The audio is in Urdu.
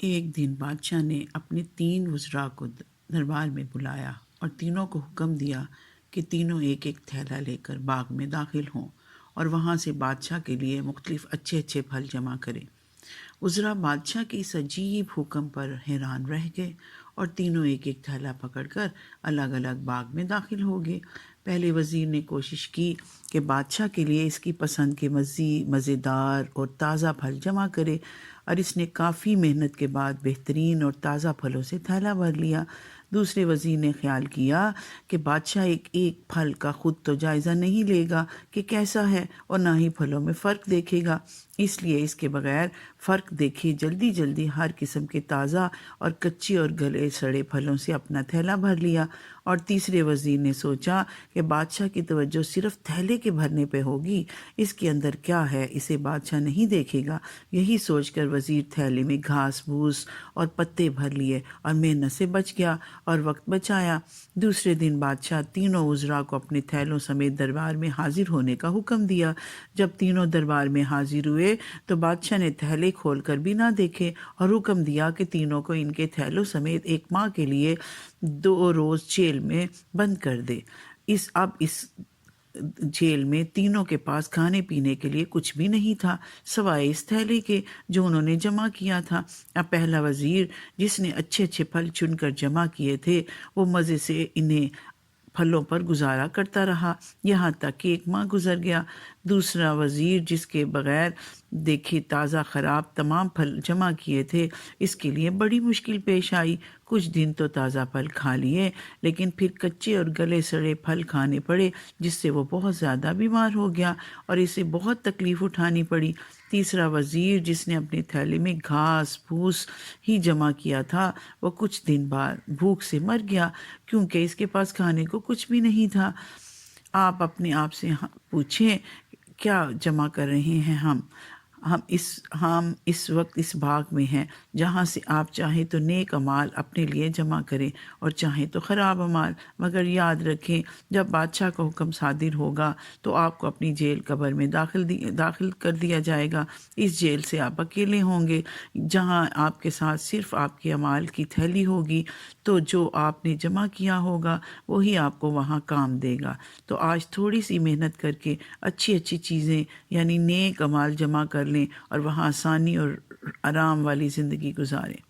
ایک دن بادشاہ نے اپنے 3 وزراء کو دربار میں بلایا اور تینوں کو حکم دیا کہ تینوں ایک ایک تھیلا لے کر باغ میں داخل ہوں اور وہاں سے بادشاہ کے لیے مختلف اچھے اچھے پھل جمع کریں۔ وزراء بادشاہ کے اس عجیب حکم پر حیران رہ گئے اور تینوں ایک ایک تھیلا پکڑ کر الگ الگ باغ میں داخل ہو گئے۔ پہلے وزیر نے کوشش کی کہ بادشاہ کے لیے اس کی پسند کے مزیدار اور تازہ پھل جمع کرے، اور اس نے کافی محنت کے بعد بہترین اور تازہ پھلوں سے تھیلا بھر لیا۔ دوسرے وزیر نے خیال کیا کہ بادشاہ ایک ایک پھل کا خود تو جائزہ نہیں لے گا کہ کیسا ہے، اور نہ ہی پھلوں میں فرق دیکھے گا، اس لیے اس کے بغیر فرق دیکھے جلدی جلدی ہر قسم کے تازہ اور کچے اور گلے سڑے پھلوں سے اپنا تھیلا بھر لیا۔ اور تیسرے وزیر نے سوچا کہ بادشاہ کی توجہ صرف تھیلے کے بھرنے پہ ہوگی، اس کے اندر کیا ہے اسے بادشاہ نہیں دیکھے گا۔ یہی سوچ کر وزیر تھیلے میں گھاس پھوس اور پتے بھر لیے اور محنت سے بچ گیا اور وقت بچایا۔ دوسرے دن بادشاہ تینوں وزراء کو اپنے تھیلوں سمیت دربار میں حاضر ہونے کا حکم دیا۔ جب تینوں دربار میں حاضر ہوئے تو بادشاہ نے تھیلے کھول کر بھی نہ دیکھے اور حکم دیا کہ تینوں کو ان کے تھیلوں سمیت 1 ماہ کے لیے 2 روز جیل میں بند کر دے۔ اس جیل میں تینوں کے پاس کھانے پینے کے لیے کچھ بھی نہیں تھا سوائے اس تھیلے کے جو انہوں نے جمع کیا تھا۔ اب پہلا وزیر جس نے اچھے اچھے پھل چن کر جمع کیے تھے وہ مزے سے انہیں پھلوں پر گزارا کرتا رہا یہاں تک کہ 1 ماہ گزر گیا۔ دوسرا وزیر جس کے بغیر دیکھے تازہ خراب تمام پھل جمع کیے تھے، اس کے لیے بڑی مشکل پیش آئی۔ کچھ دن تو تازہ پھل کھا لیے لیکن پھر کچے اور گلے سڑے پھل کھانے پڑے، جس سے وہ بہت زیادہ بیمار ہو گیا اور اسے بہت تکلیف اٹھانی پڑی۔ تیسرا وزیر جس نے اپنے تھیلے میں گھاس پھوس ہی جمع کیا تھا وہ کچھ دن بعد بھوک سے مر گیا کیونکہ اس کے پاس کھانے کو کچھ بھی نہیں تھا۔ آپ اپنے آپ سے پوچھیں کیا جمع کر رہے ہیں ہم اس وقت اس باغ میں ہیں جہاں سے آپ چاہیں تو نیک اعمال اپنے لیے جمع کریں اور چاہیں تو خراب اعمال، مگر یاد رکھیں جب بادشاہ کا حکم صادر ہوگا تو آپ کو اپنی جیل قبر میں داخل کر دیا جائے گا۔ اس جیل سے آپ اکیلے ہوں گے جہاں آپ کے ساتھ صرف آپ کے اعمال کی تھیلی ہوگی، تو جو آپ نے جمع کیا ہوگا وہی آپ کو وہاں کام دے گا۔ تو آج تھوڑی سی محنت کر کے اچھی چیزیں یعنی نیک اعمال جمع کر لیں اور وہاں آسانی اور آرام والی زندگی گزاریں۔